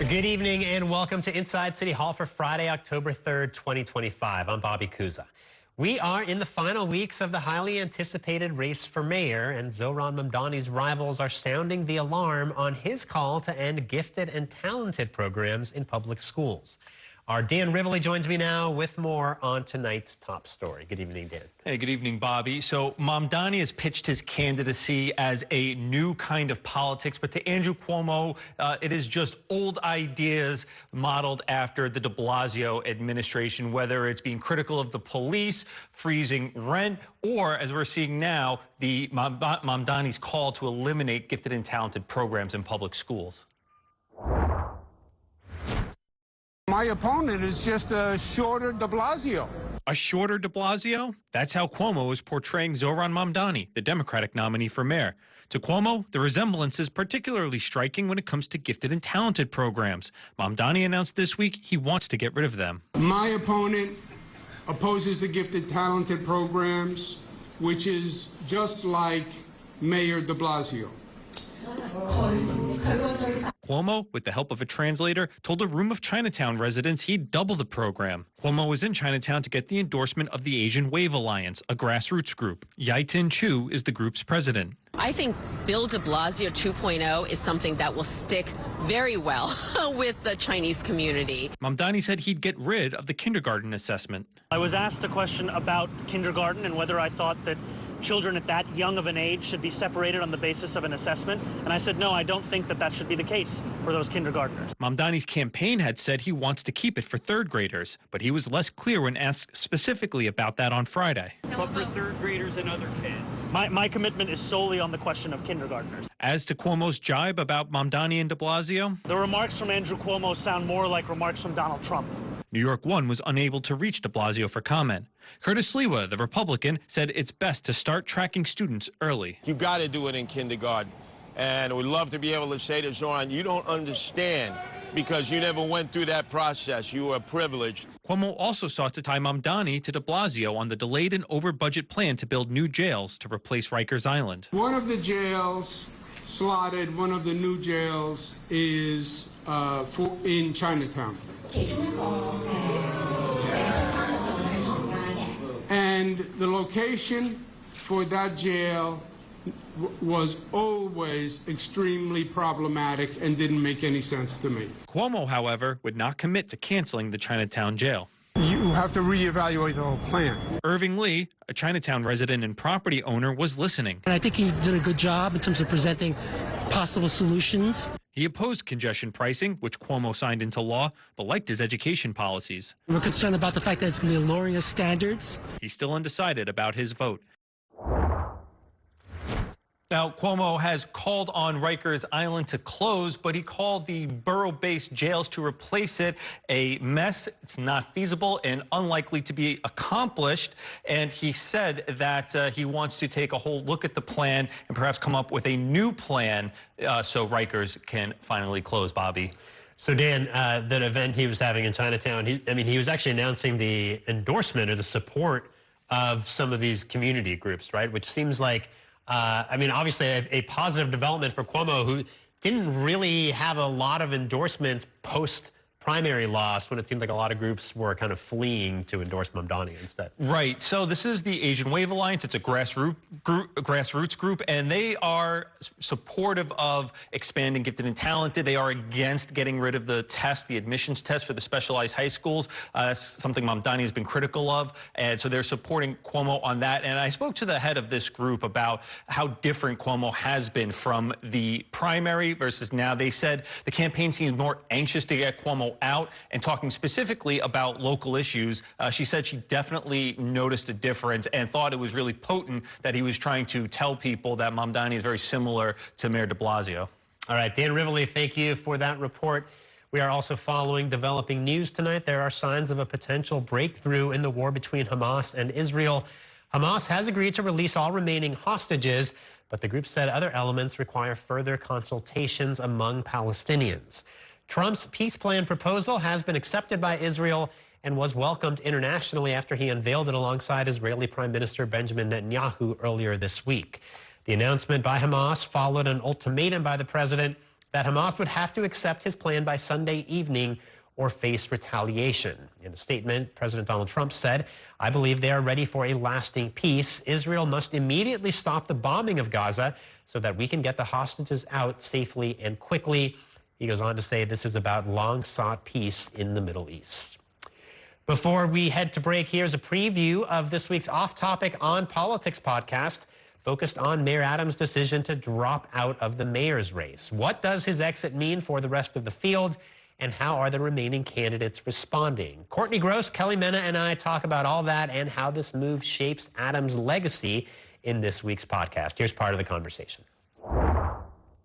Good evening and welcome to Inside City Hall for Friday, October 3rd, 2025. I'm Bobby Kuza. We are in the final weeks of the highly anticipated race for mayor, and Zohran Mamdani's rivals are sounding the alarm on his call to end gifted and talented programs in public schools. Our Dan Rivoli joins me now with more on tonight's top story. Good evening, Dan. Hey, good evening, Bobby. So Mamdani has pitched his candidacy as a new kind of politics, but to Andrew Cuomo, it is just old ideas modeled after the de Blasio administration, whether it's being critical of the police, freezing rent, or, as we're seeing now, the Mamdani's call to eliminate gifted and talented programs in public schools. My opponent is just a shorter de Blasio. A shorter de Blasio? That's how Cuomo is portraying Zohran Mamdani, the Democratic nominee for mayor. To Cuomo, the resemblance is particularly striking when it comes to gifted and talented programs. Mamdani announced this week he wants to get rid of them. My opponent opposes the gifted talented programs, which is just like Mayor de Blasio. Cuomo, with the help of a translator, told a room of Chinatown residents he'd double the program. Cuomo was in Chinatown to get the endorsement of the Asian Wave Alliance, a grassroots group. Yai-Tin Chu is the group's president. I think Bill de Blasio 2.0 is something that will stick very well with the Chinese community. Mamdani said he'd get rid of the kindergarten assessment. I was asked a question about kindergarten and whether I thought that children at that young of an age should be separated on the basis of an assessment. And I said, no, I don't think that that should be the case for those kindergartners. Mamdani's campaign had said he wants to keep it for third graders, but he was less clear when asked specifically about that on Friday. But for third graders and other kids? My commitment is solely on the question of kindergartners. As to Cuomo's jibe about Mamdani and de Blasio, the remarks from Andrew Cuomo sound more like remarks from Donald Trump. New York One was unable to reach de Blasio for comment. Curtis Sliwa, the Republican, said it's best to start tracking students early. You got to do it in kindergarten. And we'd love to be able to say to Zohran, you don't understand because you never went through that process. You were privileged. Cuomo also sought to tie Mamdani to de Blasio on the delayed and over-budget plan to build new jails to replace Rikers Island. One of the jails slotted, one of the new jails is in Chinatown. And the location for that jail was always extremely problematic and didn't make any sense to me. Cuomo, however, would not commit to canceling the Chinatown jail. You have to reevaluate the whole plan. Irving Lee, a Chinatown resident and property owner, was listening. And I think he did a good job in terms of presenting possible solutions. He opposed congestion pricing, which Cuomo signed into law, but liked his education policies. We're concerned about the fact that it's going to be a lowering of standards. He's still undecided about his vote. Now, Cuomo has called on Rikers Island to close, but he called the borough-based jails to replace it a mess. It's not feasible and unlikely to be accomplished. And he said that he wants to take a whole look at the plan and perhaps come up with a new plan so Rikers can finally close, Bobby. So, Dan, that event he was having in Chinatown, he was actually announcing the endorsement or the support of some of these community groups, right? Which seems like obviously a positive development for Cuomo, who didn't really have a lot of endorsements post-primary loss when it seemed like a lot of groups were kind of fleeing to endorse Mamdani instead. Right. So this is the Asian Wave Alliance. It's a grassroots group, and they are supportive of expanding gifted and talented. They are against getting rid of the test, the admissions test for the specialized high schools. That's something Mamdani has been critical of, and so they're supporting Cuomo on that. And I spoke to the head of this group about how different Cuomo has been from the primary versus now. They said the campaign seems more anxious to get Cuomo out, and talking specifically about local issues. She said she definitely noticed a difference and thought it was really potent that he was trying to tell people that Mamdani is very similar to Mayor de Blasio. All right, Dan Rivoli, thank you for that report. We are also following developing news tonight. There are signs of a potential breakthrough in the war between Hamas and Israel. Hamas has agreed to release all remaining hostages, but the group said other elements require further consultations among Palestinians. Trump's peace plan proposal has been accepted by Israel and was welcomed internationally after he unveiled it alongside Israeli Prime Minister Benjamin Netanyahu earlier this week. The announcement by Hamas followed an ultimatum by the president that Hamas would have to accept his plan by Sunday evening or face retaliation. In a statement, President Donald Trump said, "I believe they are ready for a lasting peace. Israel must immediately stop the bombing of Gaza so that we can get the hostages out safely and quickly." He goes on to say this is about long-sought peace in the Middle East. Before we head to break, here's a preview of this week's Off Topic on Politics podcast, focused on Mayor Adams' decision to drop out of the mayor's race. What does his exit mean for the rest of the field, and how are the remaining candidates responding? Courtney Gross, Kelly Mena, and I talk about all that and how this move shapes Adams' legacy in this week's podcast. Here's part of the conversation.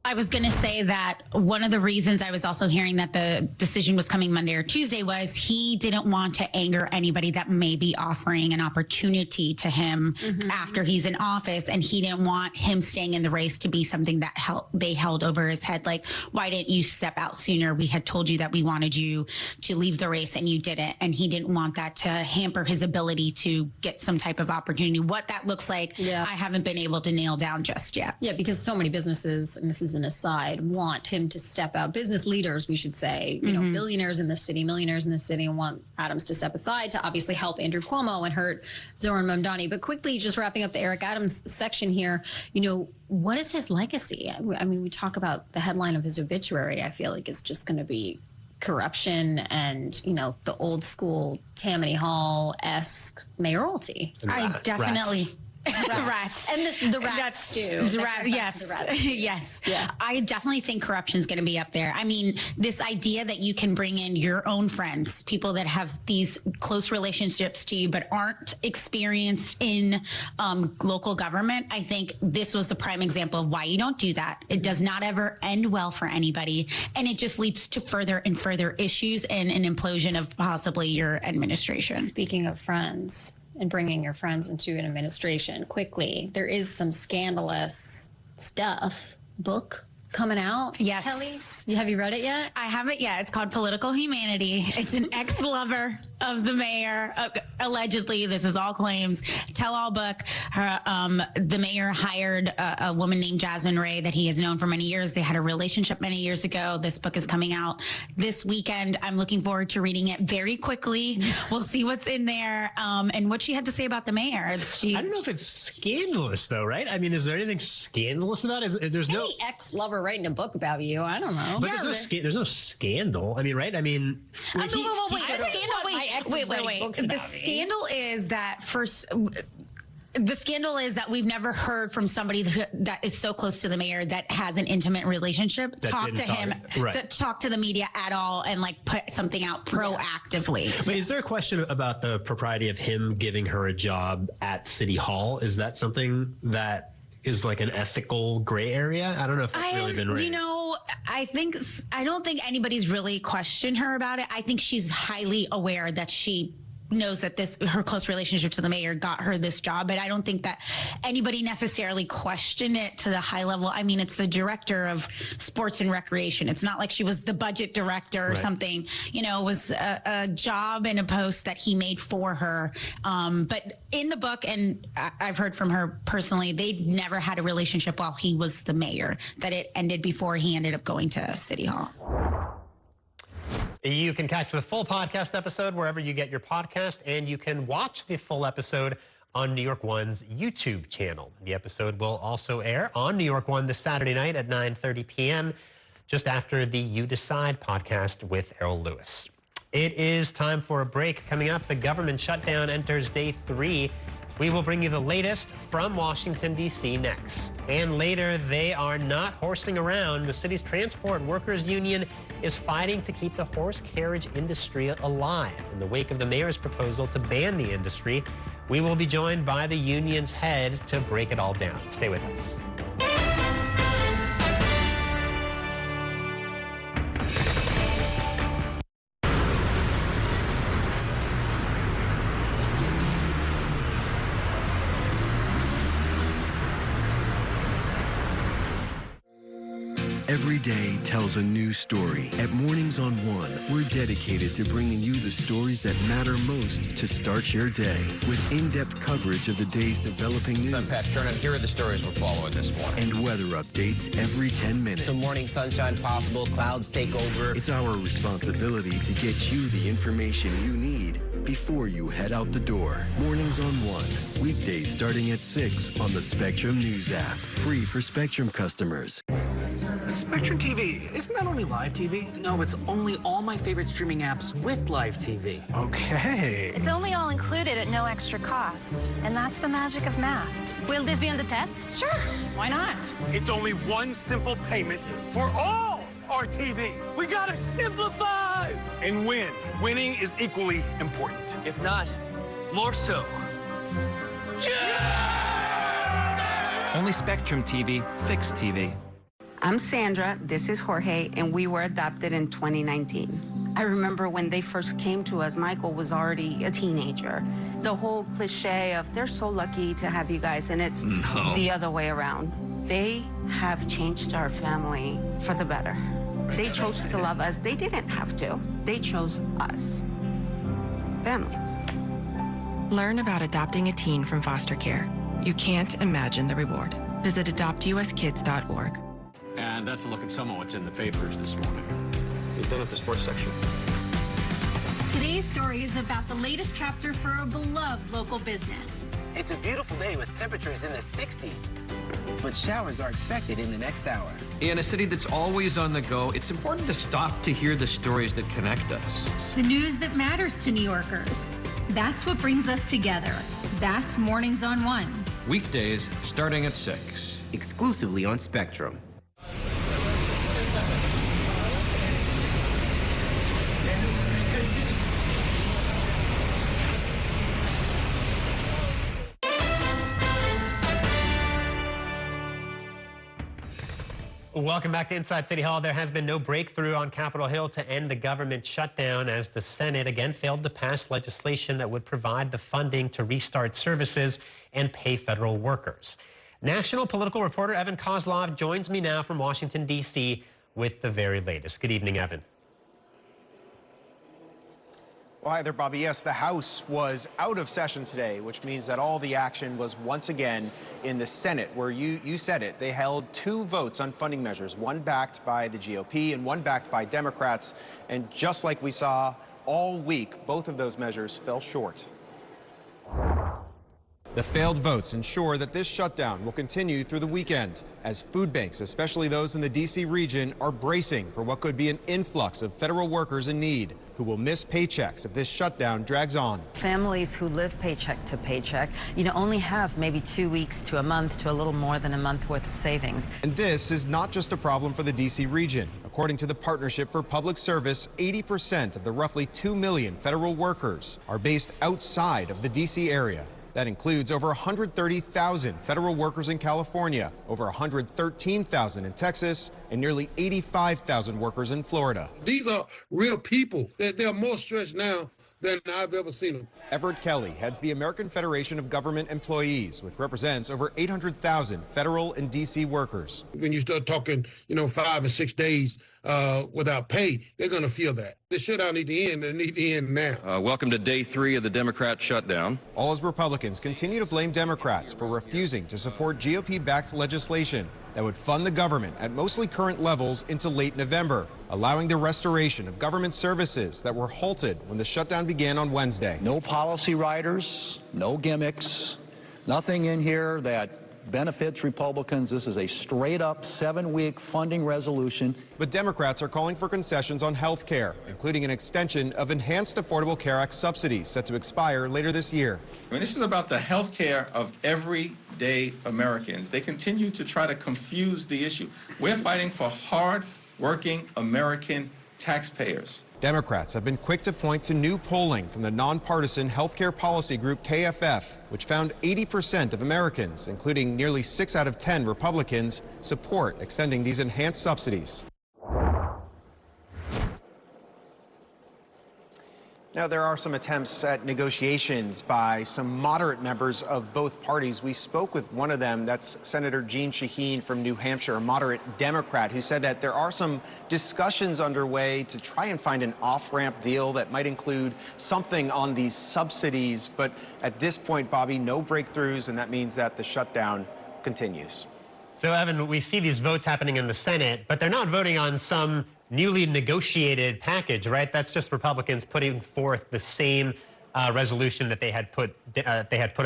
I was going to say that one of the reasons I was also hearing that the decision was coming Monday or Tuesday was he didn't want to anger anybody that may be offering an opportunity to him after he's in office. And he didn't want him staying in the race to be something that they held over his head. Like, why didn't you step out sooner? We had told you that we wanted you to leave the race and you didn't. And he didn't want that to hamper his ability to get some type of opportunity. What that looks like, I haven't been able to nail down just yet. Yeah, because so many businesses, and this is an aside, want him to step out. Business leaders, we should say, you know, billionaires in the city, millionaires in the city, want Adams to step aside to obviously help Andrew Cuomo and hurt Zoran Mamdani. But quickly, just wrapping up the Eric Adams section here, you know, what is his legacy? I mean, we talk about the headline of his obituary. I feel like it's just going to be corruption and, you know, the old school Tammany Hall-esque mayoralty. I definitely... Rats. And the rats do. Yes. Yes. Yeah. I definitely think corruption's going to be up there. I mean, this idea that you can bring in your own friends, people that have these close relationships to you, but aren't experienced in local government. I think this was the prime example of why you don't do that. It does not ever end well for anybody. And it just leads to further and further issues and an implosion of possibly your administration. Speaking of friends, and bringing your friends into an administration quickly, there is some scandalous book coming out. Yes. Kelly, have you read it yet? I haven't yet. It's called Political Humanity. It's an ex-lover of the mayor. Allegedly, this is all claims. Tell-all book. The mayor hired a woman named Jasmine Ray that he has known for many years. They had a relationship many years ago. This book is coming out this weekend. I'm looking forward to reading it very quickly. We'll see what's in there and what she had to say about the mayor. I don't know if it's scandalous, though, right? I mean, is there anything scandalous about it? There's no ex-lover writing a book about you. I don't know. But there's no scandal. I mean, right? I mean, wait. The scandal is that the scandal is that we've never heard from somebody that is so close to the mayor that has an intimate relationship talk to the media at all and like put something out proactively. But is there a question about the propriety of him giving her a job at City Hall? Is that something that is like an ethical gray area? I don't know if that's really been raised. You know, I don't think anybody's really questioned her about it. I think she's highly aware that she knows that her close relationship to the mayor got her this job, but I don't think that anybody necessarily questioned it to the high level. I mean, it's the director of sports and recreation. It's not like she was the budget director or something. You know, it was a job and a post that he made for her. But in the book, and I've heard from her personally, they never had a relationship while he was the mayor, that it ended before he ended up going to City Hall. You can catch the full podcast episode wherever you get your podcast, and you can watch the full episode on New York One's YouTube channel. The episode will also air on New York One this Saturday night at 9:30 p.m., just after the You Decide podcast with Errol Lewis. It is time for a break. Coming up, the government shutdown enters day 3. We will bring you the latest from Washington, D.C. next. And later, they are not horsing around. The city's transport workers union is fighting to keep the horse carriage industry alive in the wake of the mayor's proposal to ban the industry. We will be joined by the union's head to break it all down. Stay with us. Every day tells a new story. At Mornings on One, we're dedicated to bringing you the stories that matter most to start your day. With in-depth coverage of the day's developing news. I'm Pat Kernan. Here are the stories we're following this morning. And weather updates every 10 minutes. Some morning sunshine possible, clouds take over. It's our responsibility to get you the information you need before you head out the door. Mornings on One. Weekdays starting at 6 on the Spectrum News app. Free for Spectrum customers. Spectrum TV, isn't that only live TV? No, it's only all my favorite streaming apps with live TV. Okay. It's only all included at no extra cost. And that's the magic of math. Will this be on the test? Sure. Why not? It's only one simple payment for all our TV. We gotta simplify and win. Winning is equally important. If not, more so. Yeah! Only Spectrum TV, fixed TV. I'm Sandra, this is Jorge, and we were adopted in 2019. I remember when they first came to us, Michael was already a teenager. The whole cliche of they're so lucky to have you guys, and it's the other way around. They have changed our family for the better. They chose to love us. They didn't have to. They chose us. Family. Learn about adopting a teen from foster care. You can't imagine the reward. Visit adoptuskids.org. And that's a look at some of what's in the papers this morning. You're done with the sports section. Today's story is about the latest chapter for a beloved local business. It's a beautiful day with temperatures in the 60s, but showers are expected in the next hour. In a city that's always on the go, it's important to stop to hear the stories that connect us. The news that matters to New Yorkers. That's what brings us together. That's Mornings on One. Weekdays starting at 6. Exclusively on Spectrum. Welcome back to Inside City Hall. There has been no breakthrough on Capitol Hill to end the government shutdown as the Senate again failed to pass legislation that would provide the funding to restart services and pay federal workers. National political reporter Evan Kozlov joins me now from Washington, D.C. with the very latest. Good evening, Evan. Well, hi there, Bobby. Yes, the House was out of session today, which means that all the action was once again in the Senate, where you said it. They held 2 votes on funding measures, one backed by the GOP and one backed by Democrats. And just like we saw all week, both of those measures fell short. The failed votes ensure that this shutdown will continue through the weekend, as food banks, especially those in the D.C. region, are bracing for what could be an influx of federal workers in need, who will miss paychecks if this shutdown drags on. Families who live paycheck to paycheck, only have maybe 2 weeks to a month to a little more than a month worth of savings. And this is not just a problem for the D.C. region. According to the Partnership for Public Service, 80% of the roughly 2 million federal workers are based outside of the D.C. area. That includes over 130,000 federal workers in California, over 113,000 in Texas, and nearly 85,000 workers in Florida. These are real people. They're more stressed now than I've ever seen them. Everett Kelly heads the American Federation of Government Employees, which represents over 800,000 federal and D.C. workers. When you start talking, 5 or 6 days without pay, they're going to feel that. This shutdown need to end, and it need to end now. Welcome to day 3 of the Democrat shutdown. All as Republicans continue to blame Democrats for refusing to support GOP-backed legislation that would fund the government at mostly current levels into late November, allowing the restoration of government services that were halted when the shutdown began on Wednesday. No policy riders, no gimmicks, nothing in here that benefits Republicans. This is a straight-up 7-week funding resolution. But Democrats are calling for concessions on health care, including an extension of Enhanced Affordable Care Act subsidies set to expire later this year. This is about the health care of everyday Americans. They continue to try to confuse the issue. We're fighting for hard-working American taxpayers. Democrats have been quick to point to new polling from the nonpartisan healthcare policy group KFF, which found 80% of Americans, including nearly 6 out of 10 Republicans, support extending these enhanced subsidies. Now, there are some attempts at negotiations by some moderate members of both parties. We spoke with one of them, that's Senator Jeanne Shaheen from New Hampshire, a moderate Democrat, who said that there are some discussions underway to try and find an off-ramp deal that might include something on these subsidies. But at this point, Bobby, no breakthroughs, and that means that the shutdown continues. So, Evan, we see these votes happening in the Senate, but they're not voting on some newly negotiated package, right? That's just Republicans putting forth the same resolution that they had put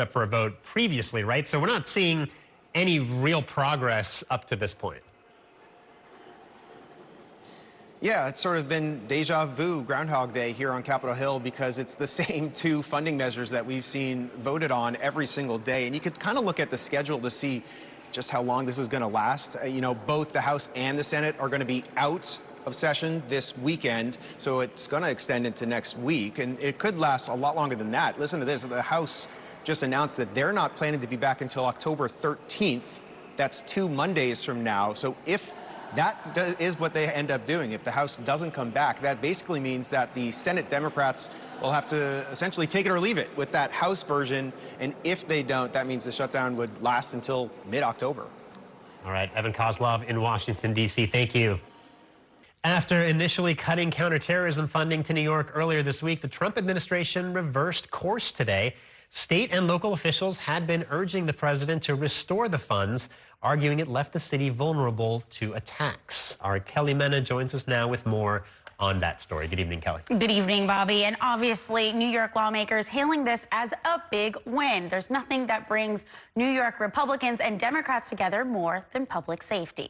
up for a vote previously, right? So we're not seeing any real progress up to this point. Yeah, it's sort of been deja vu, Groundhog Day here on Capitol Hill, because it's the same two funding measures that we've seen voted on every single day. And you could kind of look at the schedule to see just how long this is going to last. You know, both the House and the Senate are going to be out of session this weekend, so it's going to extend into next week, and it could last a lot longer than that. Listen to this. The House just announced that they're not planning to be back until October 13th. That's 2 Mondays from now. So if that is what they end up doing, if the House doesn't come back, that basically means that the Senate Democrats will have to essentially take it or leave it with that House version, and if they don't, that means the shutdown would last until mid-October. All right, Evan Kozlov in Washington, D.C., thank you. After initially cutting counterterrorism funding to New York earlier this week, the Trump administration reversed course today. State and local officials had been urging the president to restore the funds, arguing it left the city vulnerable to attacks. Our Kelly Mena joins us now with more on that story. Good evening, Kelly. Good evening, Bobby. And obviously, New York lawmakers hailing this as a big win. There's nothing that brings New York Republicans and Democrats together more than public safety.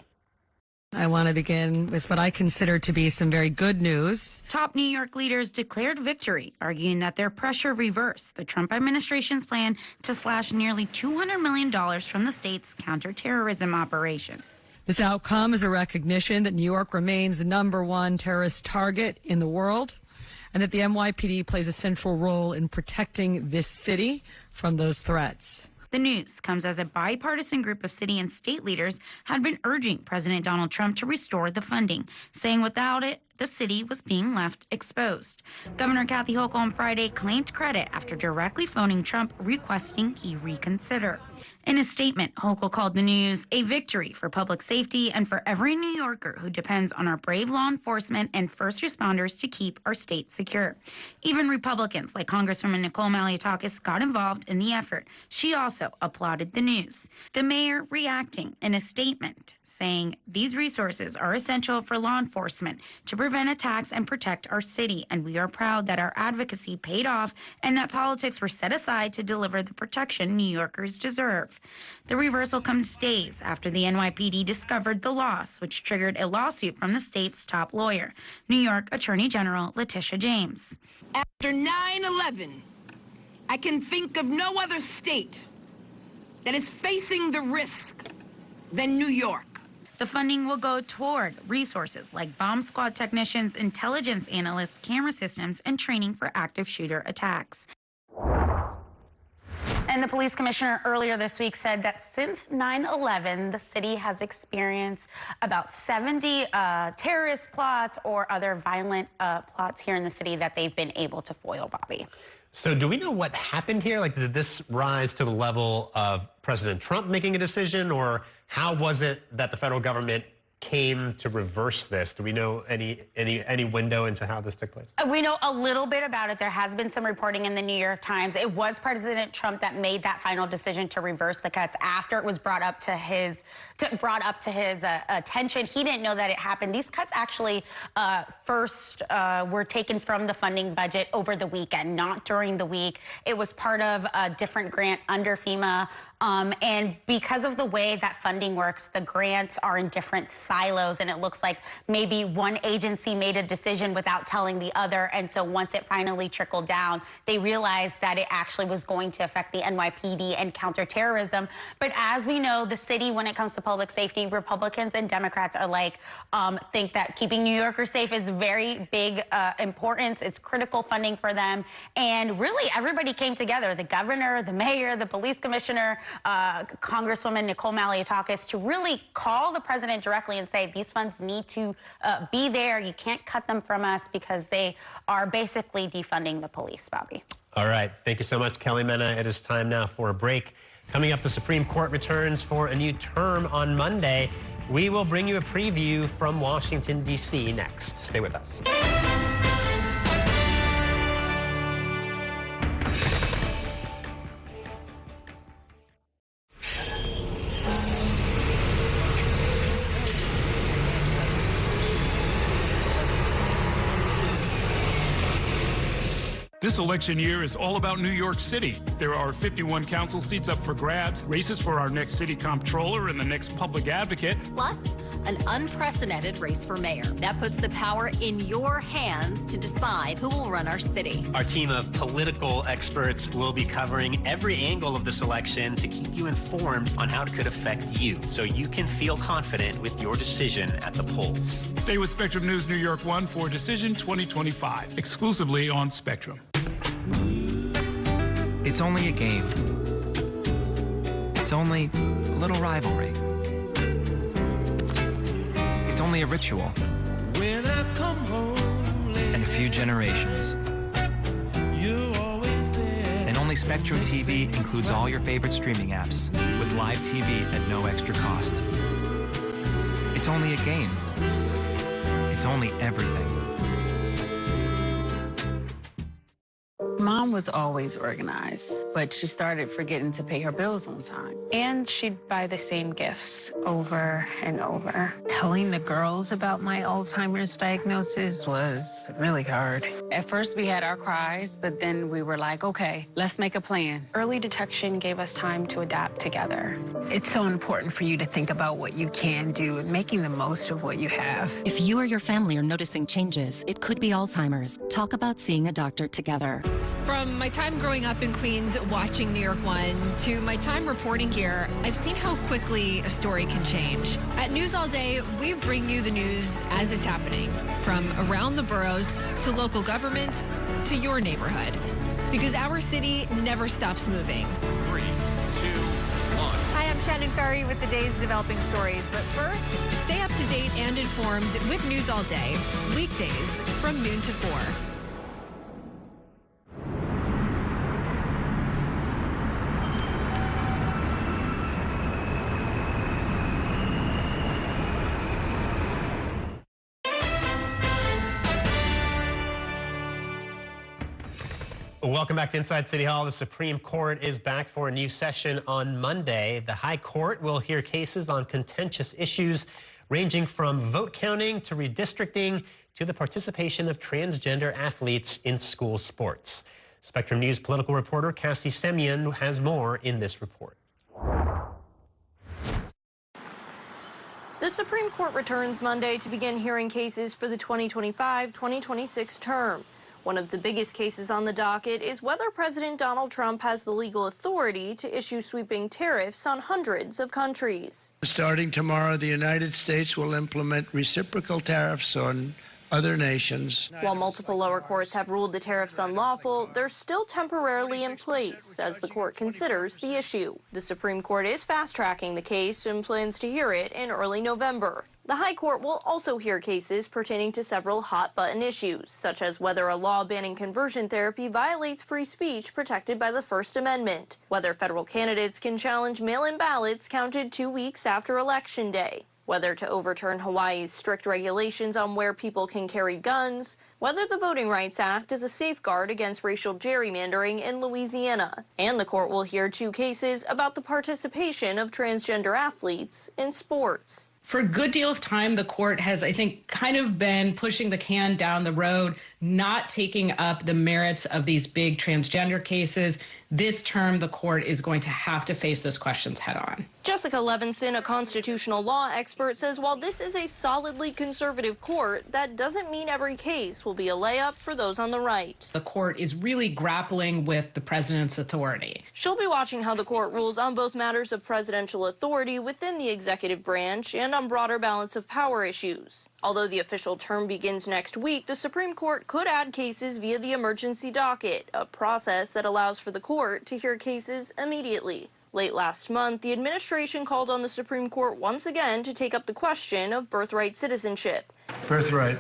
I want to begin with what I consider to be some very good news. Top New York leaders declared victory, arguing that their pressure reversed the Trump administration's plan to slash nearly $200 million from the state's counterterrorism operations. This outcome is a recognition that New York remains the #1 terrorist target in the world, and that the NYPD plays a central role in protecting this city from those threats. The news comes as a bipartisan group of city and state leaders had been urging President Donald Trump to restore the funding, saying without it, the city was being left exposed. Governor Kathy Hochul on Friday claimed credit after directly phoning Trump requesting he reconsider. In a statement, Hochul called the news a victory for public safety and for every New Yorker who depends on our brave law enforcement and first responders to keep our state secure. Even Republicans like Congresswoman Nicole Maliotakis got involved in the effort. She also applauded the news. The mayor reacting in a statement, saying these resources are essential for law enforcement to prevent attacks and protect our city, and we are proud that our advocacy paid off and that politics were set aside to deliver the protection New Yorkers deserve. The reversal comes days after the NYPD discovered the loss, which triggered a lawsuit from the state's top lawyer, New York Attorney General Letitia James. After 9/11, I can think of no other state that is facing the risk than New York. The funding will go toward resources like bomb squad technicians, intelligence analysts, camera systems, and training for active shooter attacks. And the police commissioner earlier this week said that since 9/11, the city has experienced about 70 terrorist plots or other violent plots here in the city that they've been able to foil, Bobby. So do we know what happened here? Like, did this rise to the level of President Trump making a decision, or how was it that the federal government came to reverse this? Do we know any window into how this took place? We know a little bit about it. There has been some reporting in the New York Times. It was President Trump that made that final decision to reverse the cuts after it was brought up to his attention. He didn't know that it happened. These cuts actually first were taken from the funding budget over the weekend, not during the week. It was part of a different grant under FEMA. And because of the way that funding works, the grants are in different silos, and it looks like maybe one agency made a decision without telling the other. And so once it finally trickled down, they realized that it actually was going to affect the NYPD and counterterrorism. But as we know, the city, when it comes to public safety, Republicans and Democrats are like, think that keeping New Yorkers safe is very big importance. It's critical funding for them. And really, everybody came together. The governor, the mayor, the police commissioner, Congresswoman Nicole Maliotakis to really call the president directly and say these funds need to be there. You can't cut them from us because they are basically defunding the police, Bobby. All right. Thank you so much, Kelly Mena. It is time now for a break. Coming up, the Supreme Court returns for a new term on Monday. We will bring you a preview from Washington, D.C. next. Stay with us. This election year is all about New York City. There are 51 council seats up for grabs, races for our next city comptroller and the next public advocate. Plus, an unprecedented race for mayor. That puts the power in your hands to decide who will run our city. Our team of political experts will be covering every angle of this election to keep you informed on how it could affect you, so you can feel confident with your decision at the polls. Stay with Spectrum News New York 1 for Decision 2025, exclusively on Spectrum. It's only a game. It's only a little rivalry. It's only a ritual. When I come home late and a few generations. You're always there. And only Spectrum TV includes all your favorite streaming apps with live TV at no extra cost. It's only a game. It's only everything. Mom was always organized, but she started forgetting to pay her bills on time. And she'd buy the same gifts over and over. Telling the girls about my Alzheimer's diagnosis was really hard. At first, we had our cries, but then we were like, okay, let's make a plan. Early detection gave us time to adapt together. It's so important for you to think about what you can do and making the most of what you have. If you or your family are noticing changes, it could be Alzheimer's. Talk about seeing a doctor together. From my time growing up in Queens watching New York 1 to my time reporting here, I've seen how quickly a story can change. At News All Day, we bring you the news as it's happening, from around the boroughs to local government to your neighborhood. Because our city never stops moving. 3, 2, 1. Hi, I'm Shannon Ferry with the day's developing stories. But first, stay up to date and informed with News All Day, weekdays from noon to 4. Welcome back to Inside City Hall. The Supreme Court is back for a new session on Monday. The High Court will hear cases on contentious issues ranging from vote counting to redistricting to the participation of transgender athletes in school sports. Spectrum News political reporter Cassie Semyon has more in this report. The Supreme Court returns Monday to begin hearing cases for the 2025-2026 term. One of the biggest cases on the docket is whether President Donald Trump has the legal authority to issue sweeping tariffs on hundreds of countries. Starting tomorrow, the United States will implement reciprocal tariffs on other nations. While multiple lower courts have ruled the tariffs unlawful, they're still temporarily in place as the court considers the issue. The Supreme Court is fast-tracking the case and plans to hear it in early November. The High Court will also hear cases pertaining to several hot-button issues, such as whether a law banning conversion therapy violates free speech protected by the First Amendment, whether federal candidates can challenge mail-in ballots counted 2 weeks after Election Day, whether to overturn Hawaii's strict regulations on where people can carry guns, whether the Voting Rights Act is a safeguard against racial gerrymandering in Louisiana. And the court will hear 2 cases about the participation of transgender athletes in sports. For a good deal of time, the court has, I think, kind of been pushing the can down the road, not taking up the merits of these big transgender cases. This term, the court is going to have to face those questions head on. Jessica Levinson, a constitutional law expert, says while this is a solidly conservative court, that doesn't mean every case will be a layup for those on the right. The court is really grappling with the president's authority. She'll be watching how the court rules on both matters of presidential authority within the executive branch and on broader balance of power issues. Although the official term begins next week, the Supreme Court could add cases via the emergency docket, a process that allows for the court to hear cases immediately. Late last month, the administration called on the Supreme Court once again to take up the question of birthright citizenship. Birthright.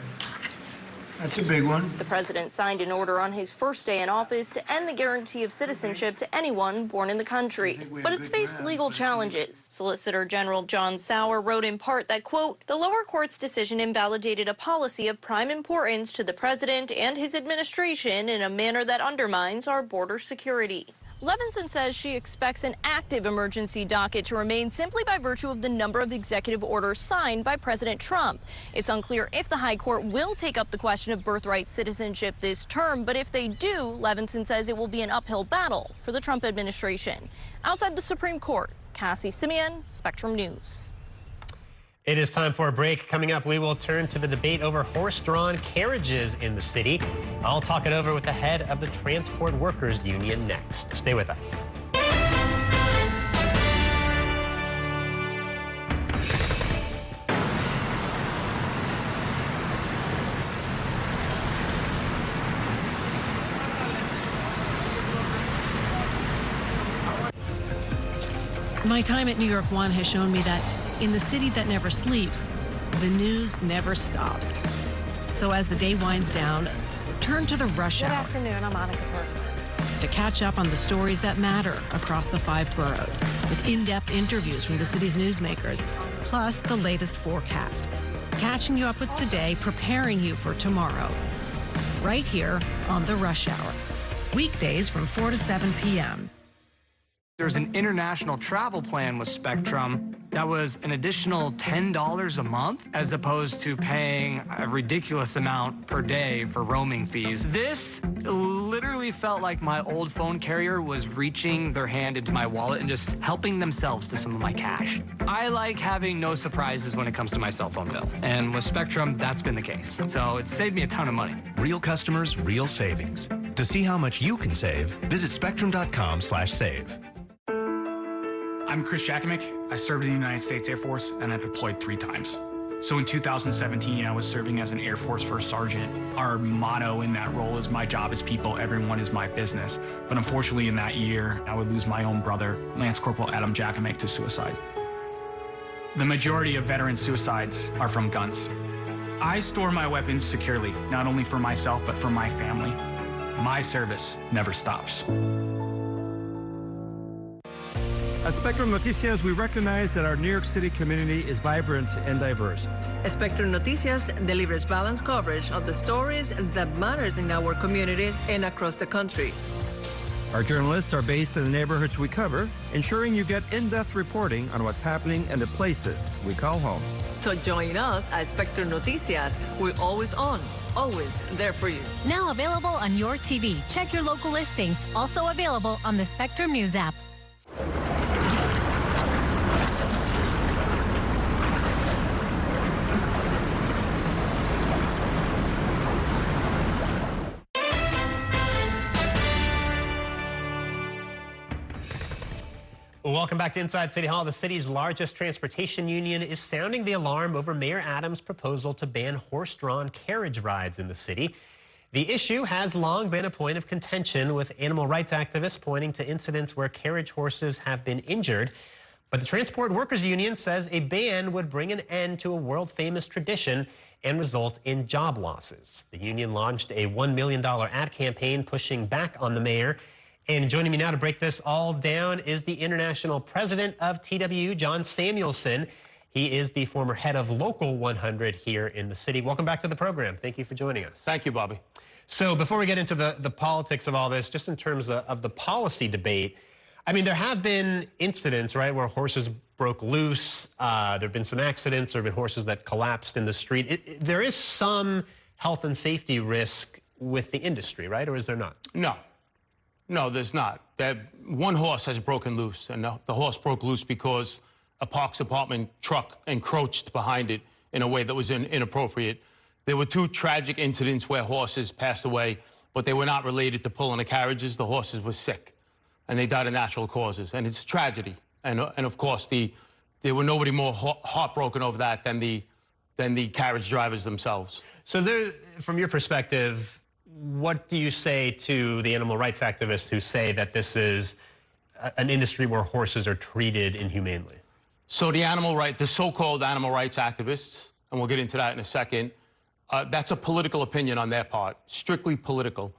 That's a big one. The president signed an order on his first day in office to end the guarantee of citizenship to anyone born in the country. But it's faced legal challenges. Solicitor General John Sauer wrote in part that, quote, the lower court's decision invalidated a policy of prime importance to the president and his administration in a manner that undermines our border security. Levinson says she expects an active emergency docket to remain simply by virtue of the number of executive orders signed by President Trump. It's unclear if the high court will take up the question of birthright citizenship this term, but if they do, Levinson says it will be an uphill battle for the Trump administration. Outside the Supreme Court, Cassie Simeon, Spectrum News. It is time for a break. Coming up, we will turn to the debate over horse-drawn carriages in the city. I'll talk it over with the head of the Transport Workers Union next. Stay with us. My time at New York One has shown me that in the city that never sleeps, the news never stops. So as the day winds down, turn to the rush hour. Good afternoon, I'm Monica Burke. To catch up on the stories that matter across the 5 boroughs, with in-depth interviews from the city's newsmakers, plus the latest forecast. Catching you up with today, preparing you for tomorrow. Right here on the Rush Hour. Weekdays from 4 to 7 p.m. There's an international travel plan with Spectrum that was an additional $10 a month, as opposed to paying a ridiculous amount per day for roaming fees. This literally felt like my old phone carrier was reaching their hand into my wallet and just helping themselves to some of my cash. I like having no surprises when it comes to my cell phone bill. And with Spectrum, that's been the case. So it saved me a ton of money. Real customers, real savings. To see how much you can save, visit spectrum.com/save. I'm Chris Jakovic. I served in the United States Air Force, and I deployed 3 times. So in 2017, I was serving as an Air Force First Sergeant. Our motto in that role is, my job is people, everyone is my business. But unfortunately, in that year, I would lose my own brother, Lance Corporal Adam Jakovic, to suicide. The majority of veteran suicides are from guns. I store my weapons securely, not only for myself, but for my family. My service never stops. At Spectrum Noticias, we recognize that our New York City community is vibrant and diverse. Spectrum Noticias delivers balanced coverage of the stories that matter in our communities and across the country. Our journalists are based in the neighborhoods we cover, ensuring you get in-depth reporting on what's happening in the places we call home. So join us at Spectrum Noticias. We're always on, always there for you. Now available on your TV. Check your local listings. Also available on the Spectrum News app. Well, welcome back to Inside City Hall. The city's largest transportation union is sounding the alarm over Mayor Adams' proposal to ban horse-drawn carriage rides in the city. The issue has long been a point of contention, with animal rights activists pointing to incidents where carriage horses have been injured. But the Transport Workers Union says a ban would bring an end to a world-famous tradition and result in job losses. The union launched a $1 million ad campaign pushing back on the mayor. And joining me now to break this all down is the international president of TWU, John Samuelson. He is the former head of Local 100 here in the city. Welcome back to the program. Thank you for joining us. Thank you, Bobby. So before we get into the politics of all this, just in terms of the policy debate, I mean, there have been incidents, right, where horses broke loose. There have been some accidents. There have been horses that collapsed in the street. There is some health and safety risk with the industry, right, or is there not? No, there's not. That one horse has broken loose, and the horse broke loose because a Parks Department truck encroached behind it in a way that was inappropriate. There were 2 tragic incidents where horses passed away, but they were not related to pulling the carriages. The horses were sick, and they died of natural causes, and it's a tragedy. And of course, there were nobody more heartbroken over that than the carriage drivers themselves. So there, from your perspective, what do you say to the animal rights activists who say that this is an industry where horses are treated inhumanely? So the so-called animal rights activists, and we'll get into that in a second, that's a political opinion on their part, strictly political.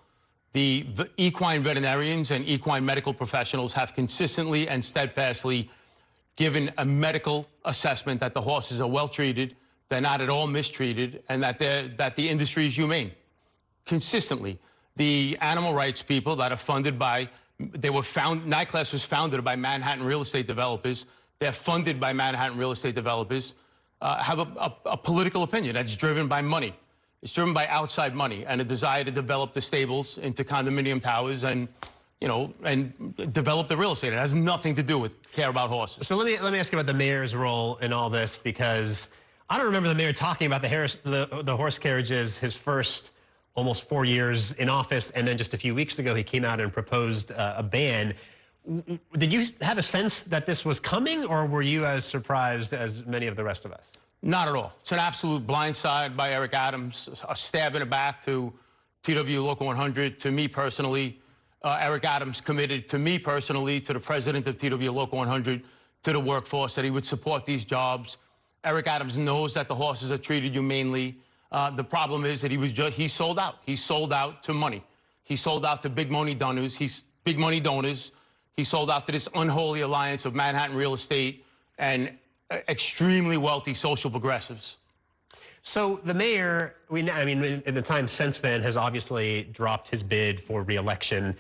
The equine veterinarians and equine medical professionals have consistently and steadfastly given a medical assessment that the horses are well treated, they're not at all mistreated, and that the industry is humane. Consistently. The animal rights people that are funded by, NICLAS was founded by Manhattan real estate developers. They're funded by Manhattan real estate developers, have a political opinion that's driven by money. It's driven by outside money and a desire to develop the stables into condominium towers and, and develop the real estate. It has nothing to do with care about horses. So let me ask you about the mayor's role in all this, because I don't remember the mayor talking about the horse carriages his first almost 4 years in office, and then just a few weeks ago he came out and proposed a ban. Did you have a sense that this was coming, or were you as surprised as many of the rest of us? Not at all. It's an absolute blindside by Eric Adams, a stab in the back to TW Local 100, to me personally. Eric Adams committed to me personally, to the president of TW Local 100, to the workforce, that he would support these jobs. Eric Adams knows that the horses are treated humanely. The problem is that he sold out. He sold out to money. He sold out to big money donors. He sold out to this unholy alliance of Manhattan real estate and extremely wealthy social progressives. So the mayor, in the time since then, has obviously dropped his bid for re-election.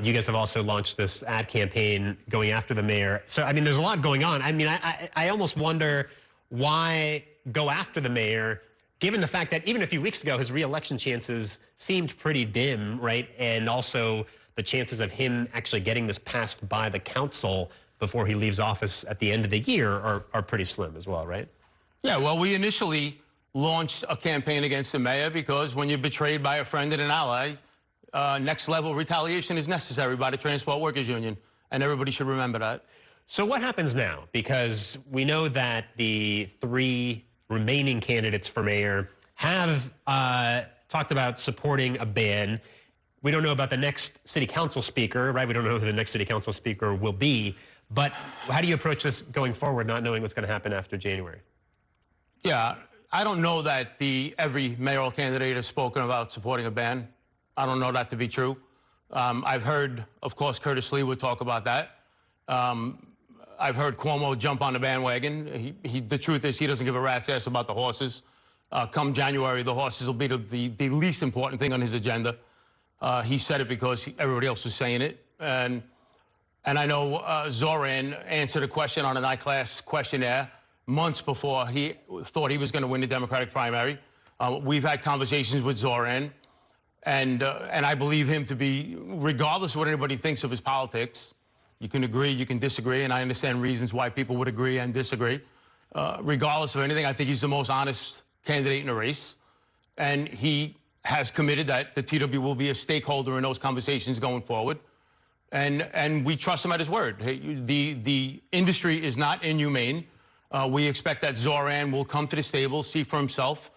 You guys have also launched this ad campaign going after the mayor. So, there's a lot going on. I almost wonder why go after the mayor, given the fact that even a few weeks ago, his re-election chances seemed pretty dim, right? And also the chances of him actually getting this passed by the council before he leaves office at the end of the year are pretty slim as well, right? Yeah, well, we initially launched a campaign against the mayor because when you're betrayed by a friend and an ally, next level retaliation is necessary by the Transport Workers Union, and everybody should remember that. So what happens now? Because we know that the 3 remaining candidates for mayor have talked about supporting a ban. We don't know about the next city council speaker, right? We don't know who the next city council speaker will be. But how do you approach this going forward, not knowing what's going to happen after January? Yeah, I don't know that every mayoral candidate has spoken about supporting a ban. I don't know that to be true. I've heard, of course, Curtis Lee would talk about that. I've heard Cuomo jump on the bandwagon. The truth is he doesn't give a rat's ass about the horses. Come January, the horses will be the least important thing on his agenda. He said it because everybody else was saying it. And I know Zoran answered a question on an I-class questionnaire months before he thought he was going to win the Democratic primary. We've had conversations with Zoran, and I believe him to be, regardless of what anybody thinks of his politics, you can agree, you can disagree, and I understand reasons why people would agree and disagree. Regardless of anything, I think he's the most honest candidate in the race, and he has committed that the TW will be a stakeholder in those conversations going forward. And we trust him at his word. The industry is not inhumane. We expect that Zoran will come to the stable, see for himself,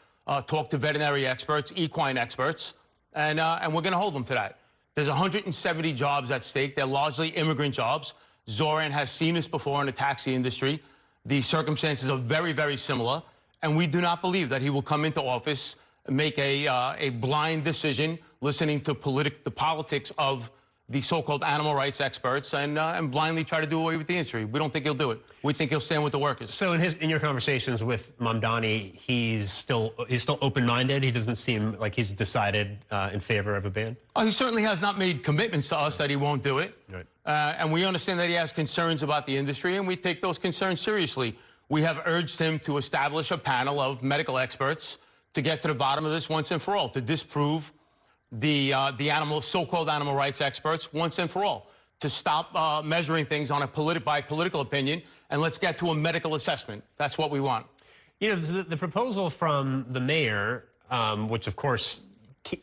talk to veterinary experts, equine experts, and we're going to hold them to that. There's 170 jobs at stake. They're largely immigrant jobs. Zoran has seen this before in the taxi industry. The circumstances are very, very similar, and we do not believe that he will come into office, make a blind decision, listening to the politics of the so-called animal rights experts and blindly try to do away with the industry. We don't think he'll do it. We think he'll stand with the workers. So in your conversations with Mamdani, he's still open-minded? He doesn't seem like he's decided in favor of a ban? Oh, he certainly has not made commitments to us that he won't do it. Right. And we understand that he has concerns about the industry, and we take those concerns seriously. We have urged him to establish a panel of medical experts to get to the bottom of this once and for all, to disprove the so-called animal rights experts once and for all, to stop measuring things on by political opinion, and let's get to a medical assessment. That's what we want. You know, the proposal from the mayor, which of course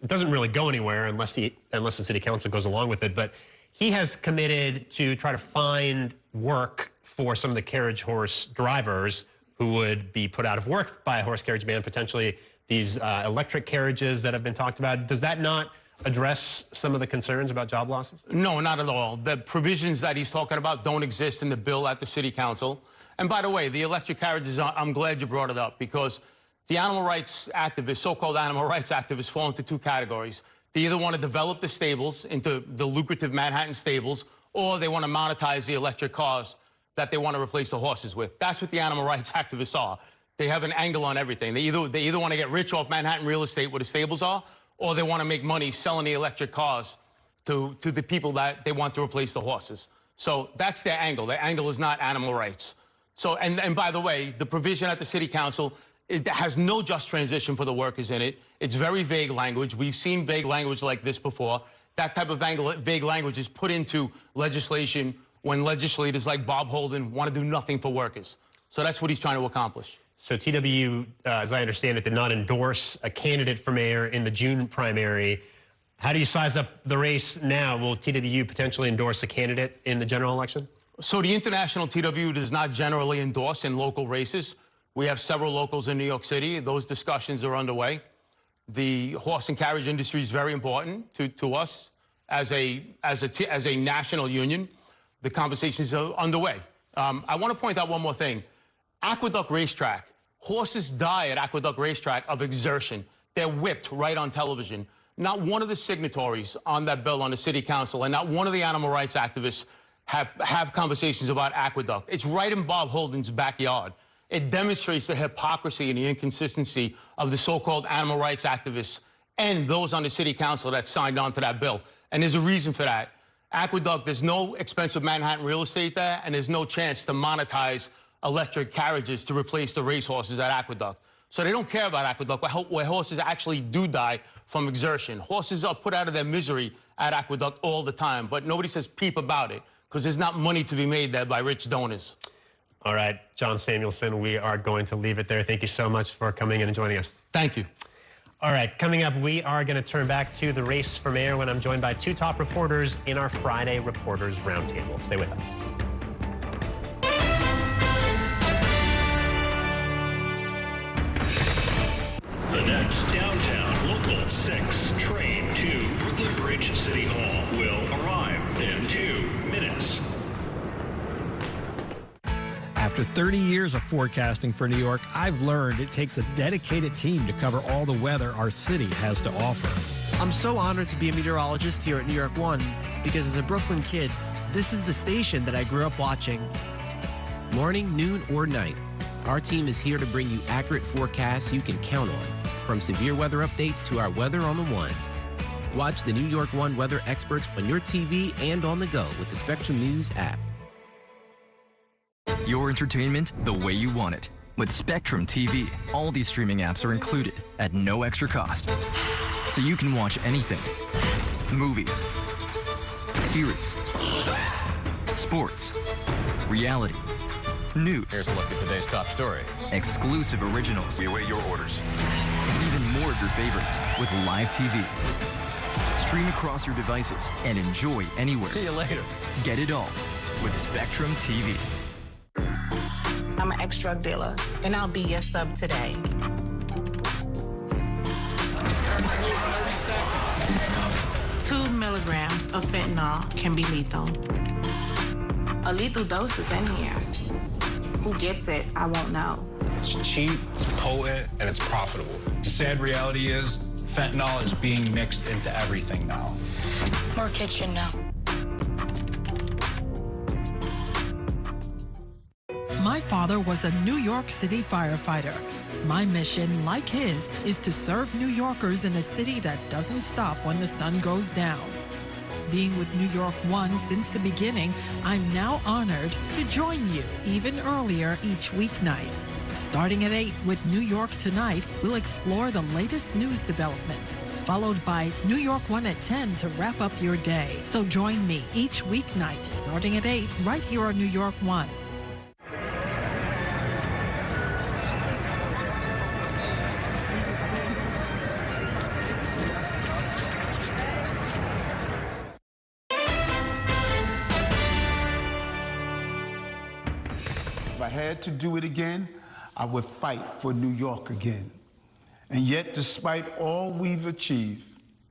doesn't really go anywhere unless the city council goes along with it, but he has committed to try to find work for some of the carriage horse drivers who would be put out of work by a horse carriage ban, potentially these electric carriages that have been talked about. Does that not address some of the concerns about job losses? No, not at all. The provisions that he's talking about don't exist in the bill at the city council. And by the way, the electric carriages, I'm glad you brought it up, because the animal rights activists, so-called animal rights activists, fall into two categories. They either want to develop the stables into the lucrative Manhattan stables, or they want to monetize the electric cars that they want to replace the horses with. That's what the animal rights activists are. They have an angle on everything. They either want to get rich off Manhattan real estate where the stables are, or they want to make money selling the electric cars to the people that they want to replace the horses. So that's their angle. Their angle is not animal rights. So, and by the way, the provision at the city council, it has no just transition for the workers in it. It's very vague language. We've seen vague language like this before. That type of vague language is put into legislation when legislators like Bob Holden want to do nothing for workers. So that's what he's trying to accomplish. So TW, as I understand it, did not endorse a candidate for mayor in the June primary. How do you size up the race now? Will TWU potentially endorse a candidate in the general election? So the international TWU does not generally endorse in local races. We have several locals in New York City. Those discussions are underway. The horse and carriage industry is very important to us as a national union. The conversations are underway. I want to point out one more thing. Aqueduct Racetrack. Horses die at Aqueduct Racetrack of exertion. They're whipped right on television. Not one of the signatories on that bill on the city council and not one of the animal rights activists have conversations about Aqueduct. It's right in Bob Holden's backyard. It demonstrates the hypocrisy and the inconsistency of the so-called animal rights activists and those on the city council that signed on to that bill. And there's a reason for that. Aqueduct, there's no expensive Manhattan real estate there, and there's no chance to monetize electric carriages to replace the racehorses at Aqueduct. So they don't care about Aqueduct, where horses actually do die from exertion. Horses are put out of their misery at Aqueduct all the time, but nobody says peep about it because there's not money to be made there by rich donors. All right, John Samuelson, we are going to leave it there. Thank you so much for coming in and joining us. Thank you. All right, coming up, we are going to turn back to the race for mayor when I'm joined by two top reporters in our Friday Reporters Roundtable. Stay with us. The next downtown local 6 train to Brooklyn Bridge City Hall will arrive in 2 minutes. After 30 years of forecasting for New York, I've learned it takes a dedicated team to cover all the weather our city has to offer. I'm so honored to be a meteorologist here at New York One because as a Brooklyn kid, this is the station that I grew up watching. Morning, noon, or night, our team is here to bring you accurate forecasts you can count on, from severe weather updates to our weather on the ones. Watch the New York One weather experts on your TV and on the go with the Spectrum News app. Your entertainment the way you want it. With Spectrum TV, all these streaming apps are included at no extra cost. So you can watch anything. Movies, series, sports, reality, news. Here's a look at today's top stories. Exclusive originals. We await your orders. And even more of your favorites with live TV. Stream across your devices and enjoy anywhere. See you later. Get it all with Spectrum TV. I'm an ex-drug dealer, and I'll be your sub today. 2 milligrams of fentanyl can be lethal. A lethal dose is in here. Who gets it, I won't know. It's cheap, it's potent, and it's profitable. The sad reality is fentanyl is being mixed into everything now. More kitchen now. My father was a New York City firefighter. My mission, like his, is to serve New Yorkers in a city that doesn't stop when the sun goes down. Being with New York One since the beginning, I'm now honored to join you even earlier each weeknight. Starting at 8 with New York Tonight, we'll explore the latest news developments, followed by New York One at 10 to wrap up your day. So join me each weeknight starting at 8 right here on New York One. If I had to do it again, I would fight for New York again. And yet, despite all we've achieved,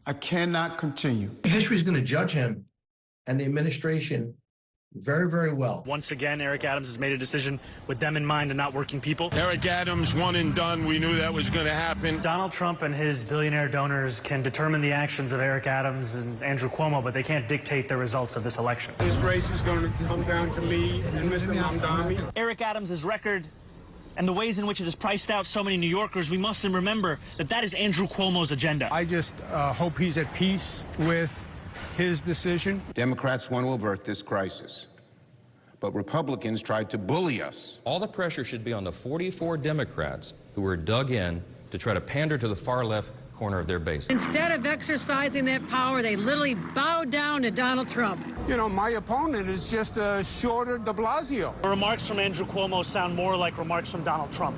I cannot continue. History is going to judge him and the administration very, very well. Once again, Eric Adams has made a decision with them in mind and not working people. Eric Adams, one and done. We knew that was going to happen. Donald Trump and his billionaire donors can determine the actions of Eric Adams and Andrew Cuomo, but they can't dictate the results of this election. This race is going to come down to me and Mr. Mamdani. Eric Adams' record and the ways in which it has priced out so many New Yorkers, we must remember that that is Andrew Cuomo's agenda. I just hope he's at peace with his decision. Democrats want to avert this crisis, but Republicans tried to bully us. All the pressure should be on the 44 Democrats who were dug in to try to pander to the far left corner of their base. Instead of exercising that power, they literally bowed down to Donald Trump. You know, my opponent is just a shorter de Blasio. The remarks from Andrew Cuomo sound more like remarks from Donald Trump.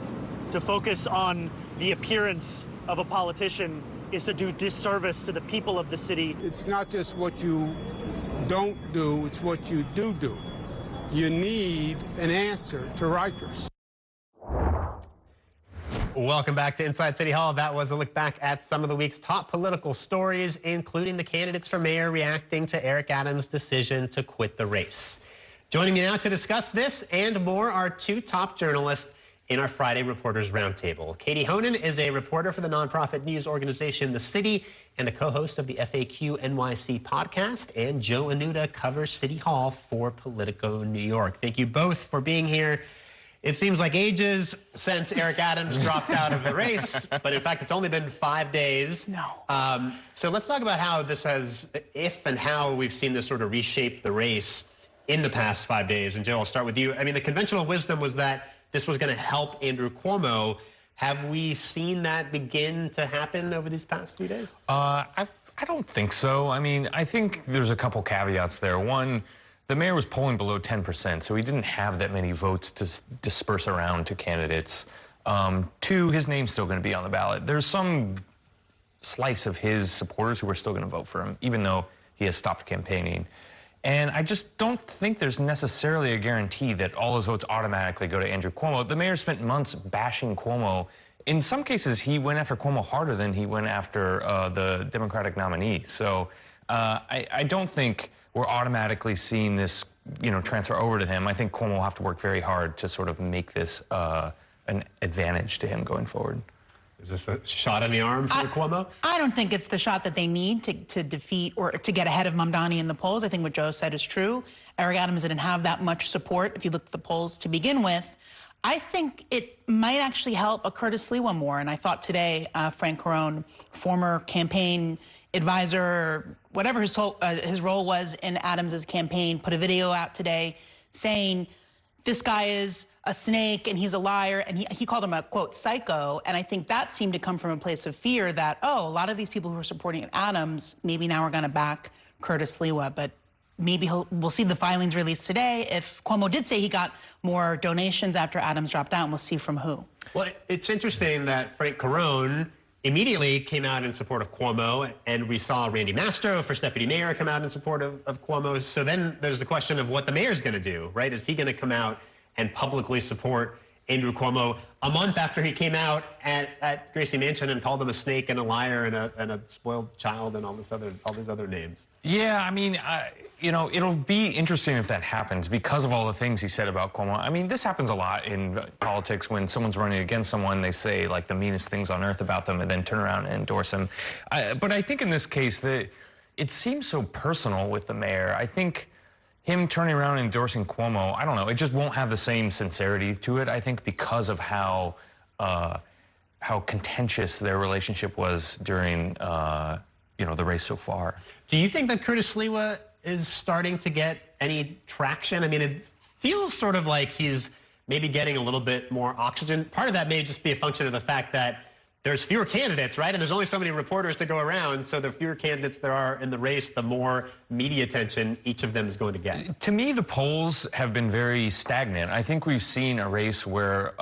To focus on the appearance of a politician is to do disservice to the people of the city. It's not just what you don't do, it's what you do. You need an answer to Rikers. Welcome back to Inside City Hall. That was a look back at some of the week's top political stories, including the candidates for mayor reacting to Eric Adams' decision to quit the race. Joining me now to discuss this and more are two top journalists in our Friday Reporters Roundtable. Katie Honan is a reporter for the nonprofit news organization The City and a co-host of the FAQ NYC podcast, and Joe Anuda covers City Hall for Politico New York. Thank you both for being here. It seems like ages since Eric Adams dropped out of the race, but in fact, it's only been 5 days. No. So let's talk about how this has, if and how we've seen this sort of reshape the race in the past 5 days. And Joe, I'll start with you. I mean, the conventional wisdom was that this was going to help Andrew Cuomo. Have we seen that begin to happen over these past few days? I don't think so. I mean, I think there's a couple caveats there. One, the mayor was polling below 10%, so he didn't have that many votes to disperse around to candidates. Two, his name's still going to be on the ballot. There's some slice of his supporters who are still going to vote for him, even though he has stopped campaigning. And I just don't think there's necessarily a guarantee that all those votes automatically go to Andrew Cuomo. The mayor spent months bashing Cuomo. In some cases, he went after Cuomo harder than he went after the Democratic nominee. So I don't think we're automatically seeing this, transfer over to him. I think Cuomo will have to work very hard to sort of make this an advantage to him going forward. Is this a shot in the arm for Cuomo? I don't think it's the shot that they need to defeat or to get ahead of Mamdani in the polls. I think what Joe said is true. Eric Adams didn't have that much support if you look at the polls to begin with. I think it might actually help a Curtis Lewa more. And I thought today, Frank Carone, former campaign advisor, whatever his role was in Adams's campaign, put a video out today saying this guy is a snake and he's a liar, and he called him a, quote, psycho. And I think that seemed to come from a place of fear that, oh, a lot of these people who are supporting Adams maybe now are going to back Curtis Lewa. But maybe we'll see the filings released today. If Cuomo did say he got more donations after Adams dropped out, we'll see from who. Well, it's interesting that Frank Carone immediately came out in support of Cuomo, and we saw Randy Mastro, first deputy mayor, come out in support of Cuomo. So then there's the question of what the mayor's going to do, right? Is he going to come out and publicly support Andrew Cuomo a month after he came out at Gracie Mansion and called him a snake and a liar and a spoiled child and all these other names? Yeah, I mean, it'll be interesting if that happens because of all the things he said about Cuomo. I mean, this happens a lot in politics when someone's running against someone, they say like the meanest things on earth about them and then turn around and endorse him. But I think in this case, it seems so personal with the mayor. I think him turning around and endorsing Cuomo, I don't know, it just won't have the same sincerity to it, I think, because of how contentious their relationship was during, the race so far. Do you think that Curtis Lewa is starting to get any traction? I mean, it feels sort of like he's maybe getting a little bit more oxygen. Part of that may just be a function of the fact that there's fewer candidates, right? And there's only so many reporters to go around. So the fewer candidates there are in the race, the more media attention each of them is going to get. To me, the polls have been very stagnant. I think we've seen a race where,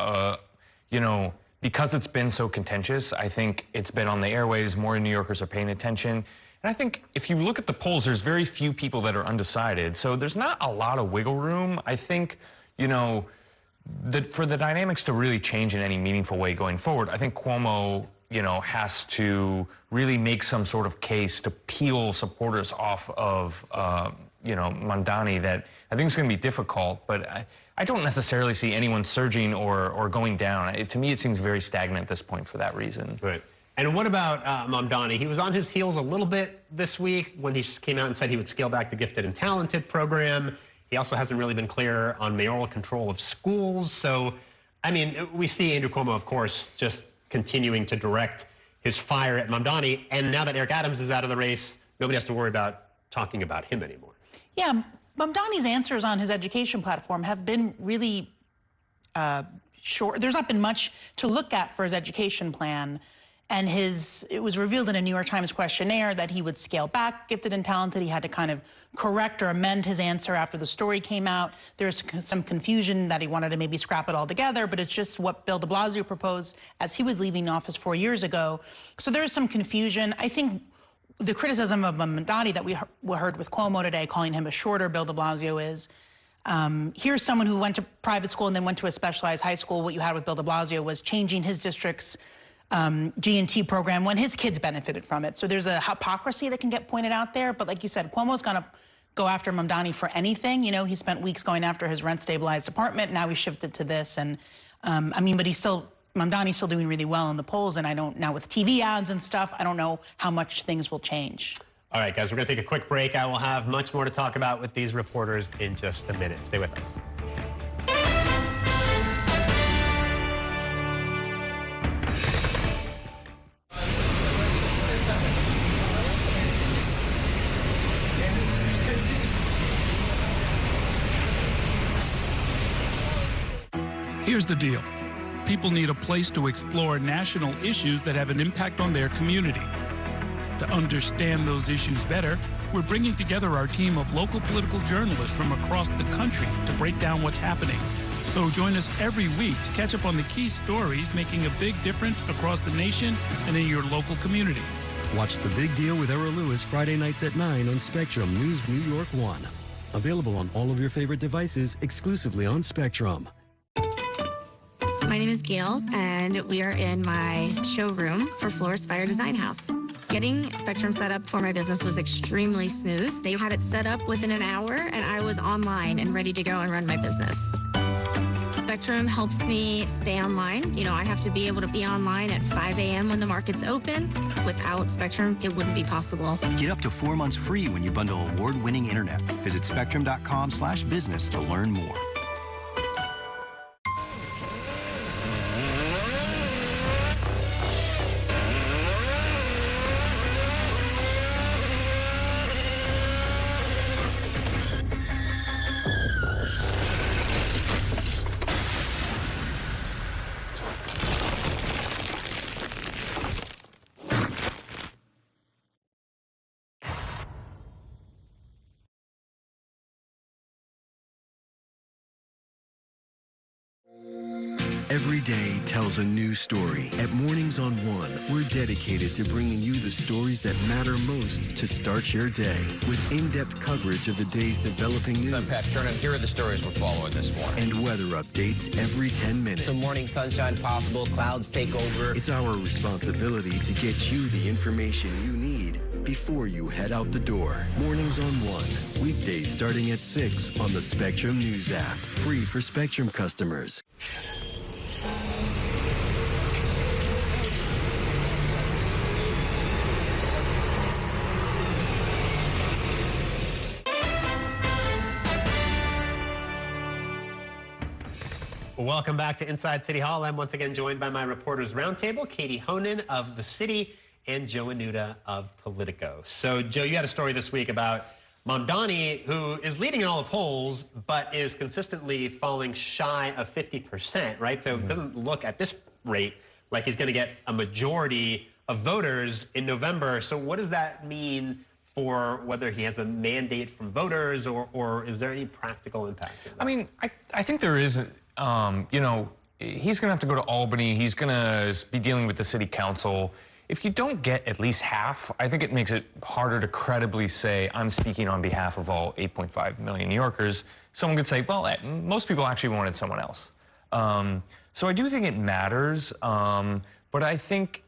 because it's been so contentious, I think it's been on the airwaves, more New Yorkers are paying attention. And I think if you look at the polls, there's very few people that are undecided. So there's not a lot of wiggle room. I think, that for the dynamics to really change in any meaningful way going forward, I think Cuomo you know, has to really make some sort of case to peel supporters off of, you know, Mamdani that I think is going to be difficult, but I don't necessarily see anyone surging or going down. To me, it seems very stagnant at this point for that reason. Right. And what about Mamdani? He was on his heels a little bit this week when he came out and said he would scale back the Gifted and Talented program. He also hasn't really been clear on mayoral control of schools. So, I mean, we see Andrew Cuomo, of course, just continuing to direct his fire at Mamdani. And now that Eric Adams is out of the race, nobody has to worry about talking about him anymore. Yeah, Mamdani's answers on his education platform have been really short. There's not been much to look at for his education plan. And it was revealed in a New York Times questionnaire that he would scale back Gifted and Talented. He had to kind of correct or amend his answer after the story came out. There's some confusion that he wanted to maybe scrap it all together, but it's just what Bill de Blasio proposed as he was leaving office 4 years ago. So there's some confusion. I think the criticism of Mamdani that we heard with Cuomo today, calling him a shorter Bill de Blasio, is here's someone who went to private school and then went to a specialized high school. What you had with Bill de Blasio was changing his district's G&T program when his kids benefited from it. So there's a hypocrisy that can get pointed out there. But like you said, Cuomo's going to go after Mamdani for anything. You know, he spent weeks going after his rent-stabilized apartment. Now he shifted to this. And I mean, but Mamdani's still doing really well in the polls. And now with TV ads and stuff, I don't know how much things will change. All right, guys, we're going to take a quick break. I will have much more to talk about with these reporters in just a minute. Stay with us. Here's the deal. People need a place to explore national issues that have an impact on their community. To understand those issues better, we're bringing together our team of local political journalists from across the country to break down what's happening. So join us every week to catch up on the key stories making a big difference across the nation and in your local community. Watch The Big Deal with Errol Lewis Friday nights at 9 on Spectrum News New York 1. Available on all of your favorite devices exclusively on Spectrum. My name is Gail, and we are in my showroom for Floor's Fire Design House. Getting Spectrum set up for my business was extremely smooth. They had it set up within an hour, and I was online and ready to go and run my business. Spectrum helps me stay online. You know, I have to be able to be online at 5 a.m. when the market's open. Without Spectrum, it wouldn't be possible. Get up to 4 months free when you bundle award-winning internet. Visit spectrum.com/business to learn more. Every day tells a new story. At Mornings on One, we're dedicated to bringing you the stories that matter most to start your day. With in-depth coverage of the day's developing news. I'm Pat Kernan. Here are the stories we're following this morning. And weather updates every 10 minutes. Some morning sunshine possible, clouds take over. It's our responsibility to get you the information you need before you head out the door. Mornings on One, weekdays starting at 6 on the Spectrum News app. Free for Spectrum customers. Welcome back to Inside City Hall. I'm once again joined by my Reporters Roundtable, Katie Honan of The City and Joe Anuda of Politico. So, Joe, you had a story this week about Mamdani, who is leading in all the polls, but is consistently falling shy of 50%, right? So it doesn't look at this rate like he's going to get a majority of voters in November. So what does that mean for whether he has a mandate from voters, or is there any practical impact? I mean, I think there is, you know, he's going to have to go to Albany. He's going to be dealing with the city council. If you don't get at least half, I think it makes it harder to credibly say, I'm speaking on behalf of all 8.5 million New Yorkers. Someone could say, well, most people actually wanted someone else. So I do think it matters, but I think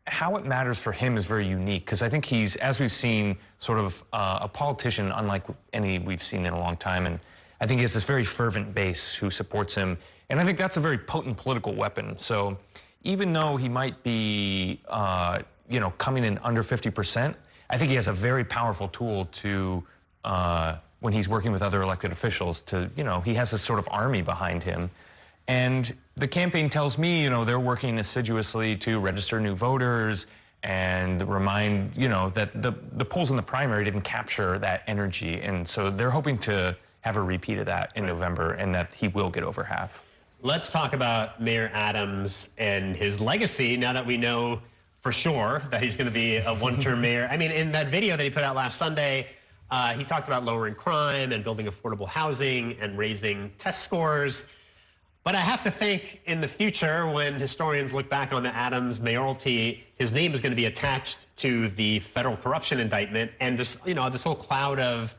how it matters for him is very unique, because I think he's, as we've seen, sort of a politician unlike any we've seen in a long time, and I think he has this very fervent base who supports him, and I think that's a very potent political weapon. So even though he might be, you know, coming in under 50%, I think he has a very powerful tool to, when he's working with other elected officials, to, you know, he has this sort of army behind him. And the campaign tells me, you know, they're working assiduously to register new voters and remind, you know, that the polls in the primary didn't capture that energy. And so they're hoping to have a repeat of that in November, and that he will get over half. Let's talk about Mayor Adams and his legacy now that we know for sure that he's going to be a one-term mayor. I mean, in that video that he put out last Sunday, he talked about lowering crime and building affordable housing and raising test scores. But I have to think in the future, when historians look back on the Adams mayoralty, his name is going to be attached to the federal corruption indictment, and this, you know, this whole cloud of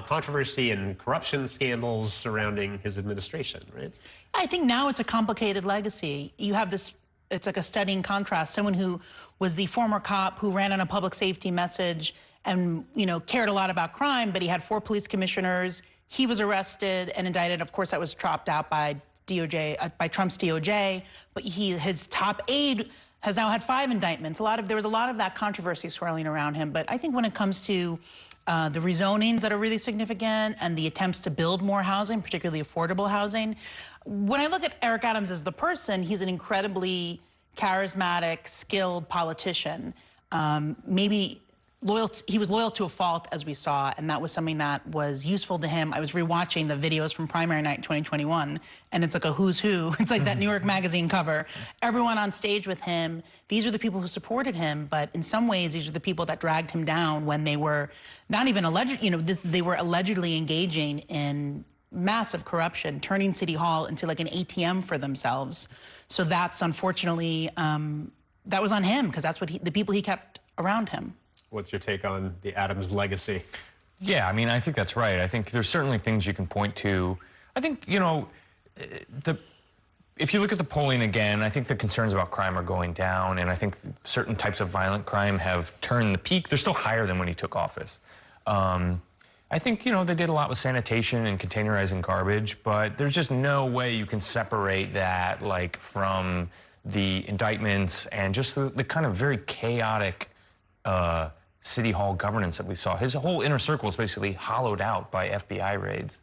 controversy and corruption scandals surrounding his administration, right? I think now it's a complicated legacy. You have this, it's like a stunning contrast. Someone who was the former cop who ran on a public safety message and, you know, cared a lot about crime, but he had 4 police commissioners. He was arrested and indicted. Of course, that was dropped out by DOJ, by Trump's DOJ, but his top aide has now had 5 indictments. There was a lot of that controversy swirling around him. But I think when it comes to the rezonings that are really significant and the attempts to build more housing, particularly affordable housing, when I look at Eric Adams as the person, he's an incredibly charismatic, skilled politician. Maybe he was loyal to a fault, as we saw, and that was something that was useful to him. I was rewatching the videos from primary night 2021, and it's like a who's who. It's like that New York Magazine cover. Everyone on stage with him. These are the people who supported him, but in some ways, these are the people that dragged him down when they were not even alleged, you know, they were allegedly engaging in massive corruption, turning City Hall into like an ATM for themselves. So that's unfortunately, that was on him, because that's what the people he kept around him. What's your take on the Adams legacy? Yeah, I mean, I think that's right. I think there's certainly things you can point to. I think, you know, if you look at the polling again, I think the concerns about crime are going down, and I think certain types of violent crime have turned the peak. They're still higher than when he took office. I think, you know, they did a lot with sanitation and containerizing garbage, but there's just no way you can separate that, like, from the indictments and just the kind of very chaotic City Hall governance that we saw. His whole inner circle was basically hollowed out by FBI raids.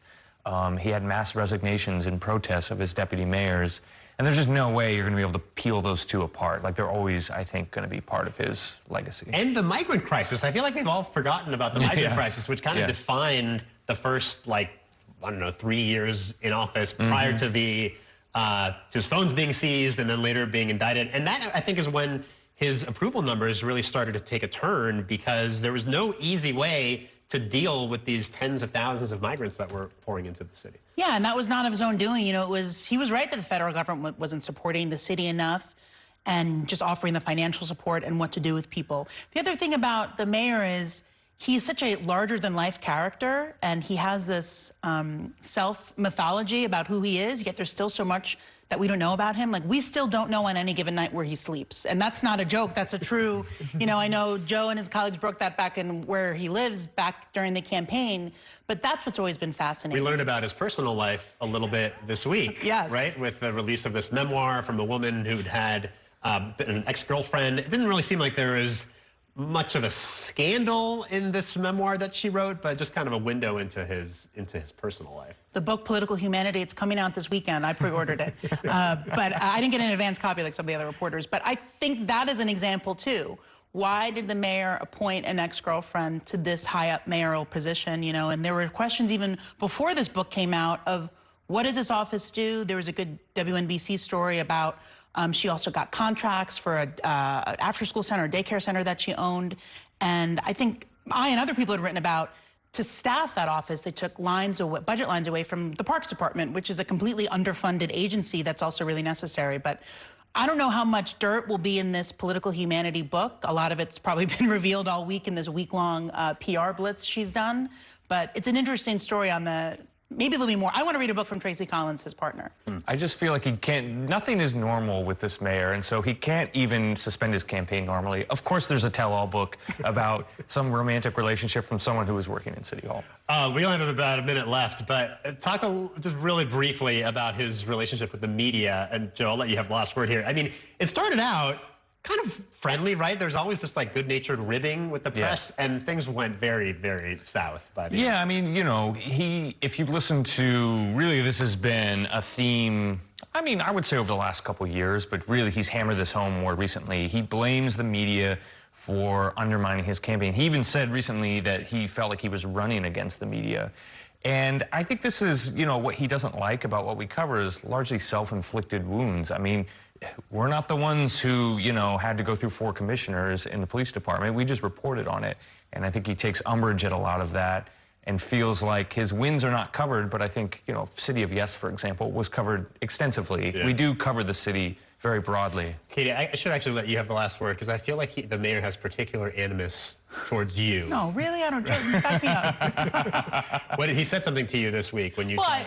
He had mass resignations in protests of his deputy mayors, and there's just no way you're going to be able to peel those two apart. Like, they're always, I think, going to be part of his legacy. And the migrant crisis. I feel like we've all forgotten about the migrant crisis, which kind of defined the first, like, I don't know, 3 years in office prior to the to his phones being seized and then later being indicted. And that, I think, is when his approval numbers really started to take a turn, because there was no easy way to deal with these tens of thousands of migrants that were pouring into the city. Yeah, and that was not of his own doing. You know, he was right that the federal government wasn't supporting the city enough and just offering the financial support and what to do with people. The other thing about the mayor is he's such a larger-than-life character, and he has this self-mythology about who he is, yet there's still so much that we don't know about him. Like, we still don't know on any given night where he sleeps. And that's not a joke, that's a true, you know, I know Joe and his colleagues broke that back in where he lives back during the campaign, but that's what's always been fascinating. We learned about his personal life a little bit this week, yes, right? With the release of this memoir from a woman who'd had an ex-girlfriend. It didn't really seem like there was much of a scandal in this memoir that she wrote, but just kind of a window into his personal life. The book Political Humanity, it's coming out this weekend. I pre-ordered it. But I didn't get an advance copy like some of the other reporters. But I think that is an example, too. Why did the mayor appoint an ex-girlfriend to this high-up mayoral position? You know, and there were questions even before this book came out of what does this office do? There was a good WNBC story about she also got contracts for an after-school center, a daycare center that she owned. And I think I and other people had written about, to staff that office, they took budget lines away from the Parks Department, which is a completely underfunded agency that's also really necessary. But I don't know how much dirt will be in this political humanity book. A lot of it's probably been revealed all week in this week-long PR blitz she's done. But it's an interesting story on the Maybe there'll be more. I want to read a book from Tracy Collins, his partner. I just feel like he can't, nothing is normal with this mayor, and so he can't even suspend his campaign normally. Of course, there's a tell-all book about some romantic relationship from someone who was working in City Hall. We only have about a minute left, but talk just really briefly about his relationship with the media. And Joe, I'll let you have the last word here. I mean, it started out kind of friendly, right? There's always this like good-natured ribbing with the press, and things went very, very south by the end. I mean, you know, if you listen to, really this has been a theme, I mean, I would say over the last couple of years, but really he's hammered this home more recently. He blames the media for undermining his campaign. He even said recently that he felt like he was running against the media. And I think this is, you know, what he doesn't like about what we cover is largely self-inflicted wounds. I mean, we're not the ones who, you know, had to go through 4 commissioners in the police department. We just reported on it. And I think he takes umbrage at a lot of that and feels like his wins are not covered. But I think, you know, City of Yes, for example, was covered extensively. We do cover the city very broadly. Katie, I should actually let you have the last word, because I feel like the mayor has particular animus towards you. No, really? I don't. Back me up. He said something to you this week when you... Well,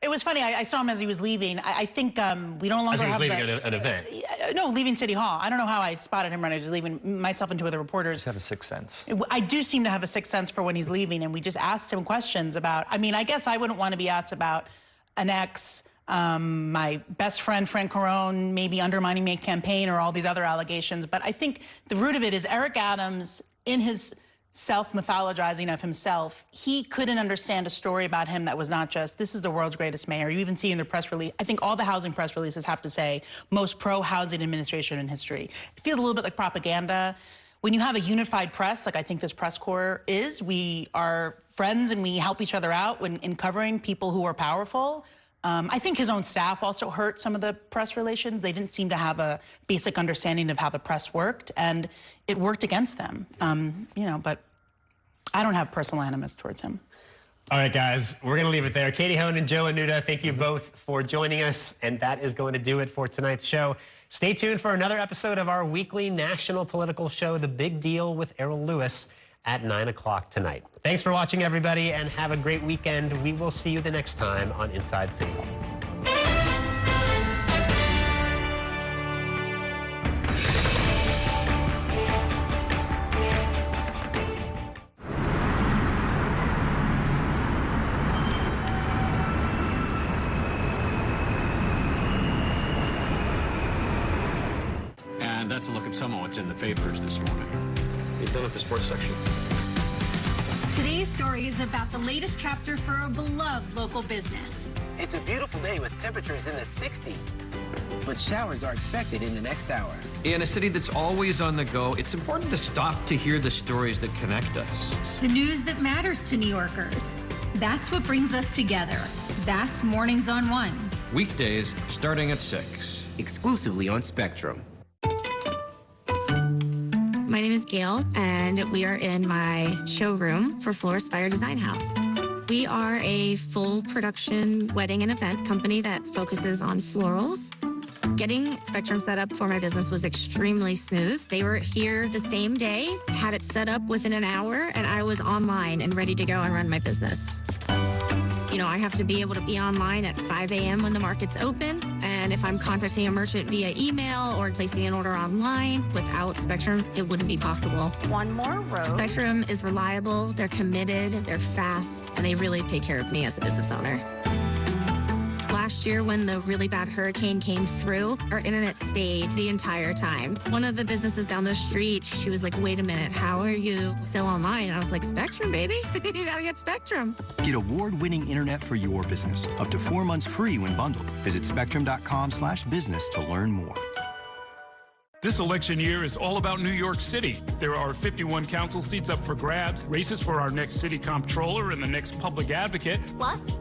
it was funny. I saw him as he was leaving. I think we no longer as he was have leaving an event. No, leaving City Hall. I don't know how I spotted him when I was leaving, myself and 2 other reporters. Just have a sixth sense. I do seem to have a sixth sense for when he's leaving, and we just asked him questions about, I mean, I guess I wouldn't want to be asked about an ex, my best friend, Frank Carone, maybe undermining my campaign or all these other allegations. But I think the root of it is Eric Adams, in his self-mythologizing of himself, he couldn't understand a story about him that was not just, this is the world's greatest mayor. You even see in the press release, I think all the housing press releases have to say, most pro-housing administration in history. It feels a little bit like propaganda. When you have a unified press, like I think this press corps is, we are friends and we help each other out in covering people who are powerful. I think his own staff also hurt some of the press relations. They didn't seem to have a basic understanding of how the press worked, and it worked against them. You know, but I don't have personal animus towards him. All right, guys, we're going to leave it there. Katie Hohn and Joe Anuda, thank you both for joining us, and that is going to do it for tonight's show. Stay tuned for another episode of our weekly national political show, The Big Deal with Errol Lewis, at 9 o'clock tonight. Thanks for watching, everybody, and have a great weekend. We will see you the next time on Inside City Hall. And that's a look at some of what's in the papers this morning. You done with the sports section? Today's story is about the latest chapter for a beloved local business. It's a beautiful day with temperatures in the 60s, but showers are expected in the next hour. In a city that's always on the go, it's important to stop to hear the stories that connect us. The news that matters to New Yorkers. That's what brings us together. That's Mornings on One. Weekdays starting at 6. Exclusively on Spectrum. My name is Gail, and we are in my showroom for Florist Fire Design House. We are a full production wedding and event company that focuses on florals. Getting Spectrum set up for my business was extremely smooth. They were here the same day, had it set up within an hour, and I was online and ready to go and run my business. You know, I have to be able to be online at 5 a.m. when the market's open. And if I'm contacting a merchant via email or placing an order online, without Spectrum, it wouldn't be possible. One more row. Spectrum is reliable, they're committed, they're fast, and they really take care of me as a business owner. Last year, when the really bad hurricane came through, our internet stayed the entire time. One of the businesses down the street, she was like, wait a minute, how are you still online? And I was like, Spectrum, baby. You gotta get Spectrum. Get award-winning internet for your business. Up to 4 months free when bundled. Visit spectrum.com/business to learn more. This election year is all about New York City. There are 51 council seats up for grabs, races for our next city comptroller and the next public advocate. Plus,